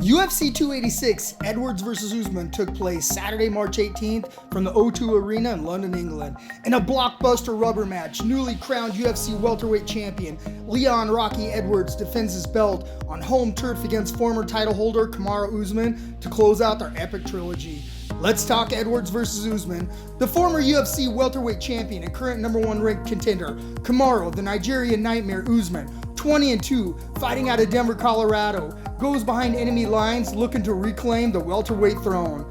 UFC 286 Edwards vs. Usman took place Saturday, March 18th from the O2 Arena in London, England. In a blockbuster rubber match, newly crowned UFC welterweight champion Leon "Rocky" Edwards defends his belt on home turf against former title holder Kamaru Usman to close out their epic trilogy. Let's talk Edwards vs. Usman. The former UFC welterweight champion and current #1 ranked contender Kamaru, the Nigerian Nightmare Usman, 20-2, fighting out of Denver, Colorado, goes behind enemy lines looking to reclaim the welterweight throne.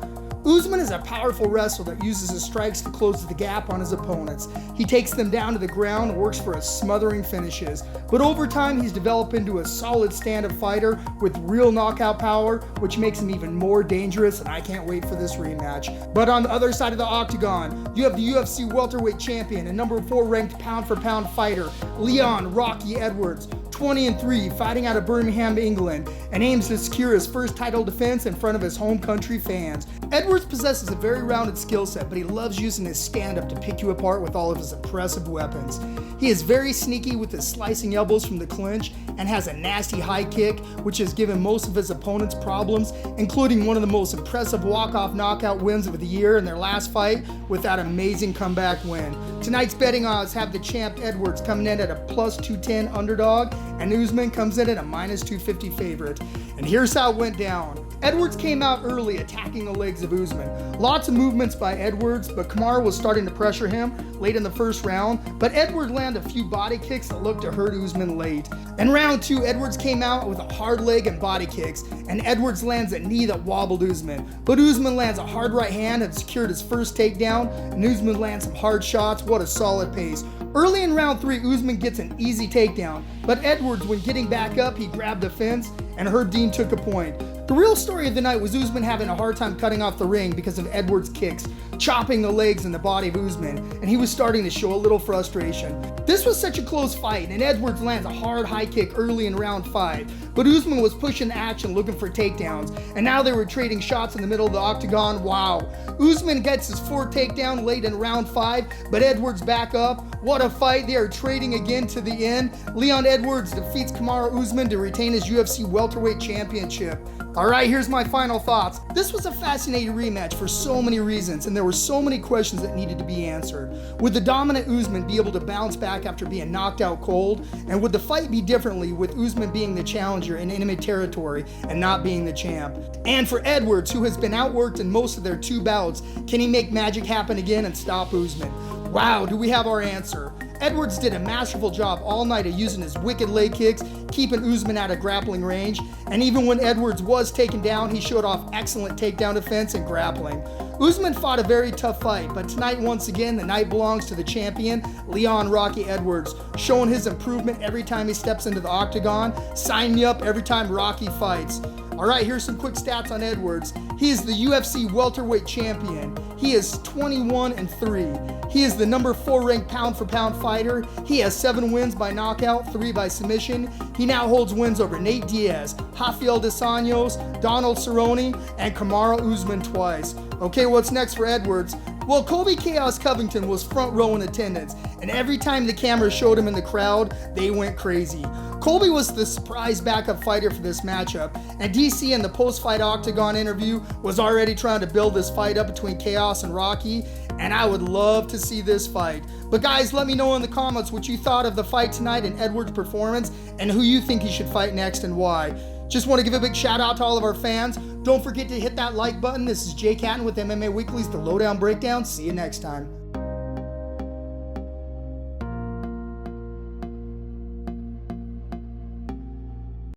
Usman is a powerful wrestler that uses his strikes to close the gap on his opponents. He takes them down to the ground, works for a smothering finishes. But over time, he's developed into a solid stand-up fighter with real knockout power, which makes him even more dangerous, and I can't wait for this rematch. But on the other side of the octagon, you have the UFC welterweight champion and #4 ranked pound-for-pound fighter, Leon "Rocky" Edwards, 20-3, fighting out of Birmingham, England, and aims to secure his first title defense in front of his home country fans. Edwards possesses a very rounded skill set, but he loves using his stand-up to pick you apart with all of his impressive weapons. He is very sneaky with his slicing elbows from the clinch and has a nasty high kick, which has given most of his opponents problems, including one of the most impressive walk-off knockout wins of the year in their last fight with that amazing comeback win. Tonight's betting odds have the champ Edwards coming in at a +210 underdog, and Usman comes in at a -250 favorite. And here's how it went down. Edwards came out early, attacking the legs of Usman. Lots of movements by Edwards, but Kamaru was starting to pressure him late in the first round, but Edwards landed a few body kicks that looked to hurt Usman late. In round 2, Edwards came out with a hard leg and body kicks, and Edwards lands a knee that wobbled Usman. But Usman lands a hard right hand and secured his first takedown, and Usman lands some hard shots. What a solid pace. Early in round 3, Usman gets an easy takedown, but Edwards, when getting back up, he grabbed the fence, and Herb Dean took a point. The real story of the night was Usman having a hard time cutting off the ring because of Edwards' kicks, chopping the legs and the body of Usman, and he was starting to show a little frustration. This was such a close fight, and Edwards lands a hard high kick early in round 5, but Usman was pushing action looking for takedowns, and now they were trading shots in the middle of the octagon. Wow. Usman gets his 4th takedown late in round 5, but Edwards back up. What a fight. They are trading again to the end. Leon Edwards defeats Kamaru Usman to retain his UFC welterweight championship. Alright, here's my final thoughts. This was a fascinating rematch for so many reasons, and there were so many questions that needed to be answered. Would the dominant Usman be able to bounce back after being knocked out cold? And would the fight be differently with Usman being the challenger in enemy territory and not being the champ? And for Edwards, who has been outworked in most of their 2 bouts, can he make magic happen again and stop Usman? Wow, do we have our answer? Edwards did a masterful job all night of using his wicked leg kicks, keeping Usman out of grappling range, and even when Edwards was taken down, he showed off excellent takedown defense and grappling. Usman fought a very tough fight, but tonight, once again, the night belongs to the champion, Leon "Rocky" Edwards, showing his improvement every time he steps into the octagon. Sign me up every time Rocky fights. Alright, here's some quick stats on Edwards. He is the UFC welterweight champion. He is 21-3. He is the #4 ranked pound-for-pound fighter. He has 7 wins by knockout, 3 by submission. He now holds wins over Nate Diaz, Rafael dos Anjos, Donald Cerrone, and Kamaru Usman twice. Okay, what's next for Edwards? Well, Colby Chaos Covington was front row in attendance, and every time the camera showed him in the crowd, they went crazy. Colby was the surprise backup fighter for this matchup, and DC in the post-fight octagon interview was already trying to build this fight up between Chaos and Rocky, and I would love to see this fight. But guys, let me know in the comments what you thought of the fight tonight and Edwards' performance, and who you think he should fight next and why. Just want to give a big shout out to all of our fans. Don't forget to hit that like button. This is Jake Hattan with MMA Weekly's The Lowdown Breakdown. See you next time.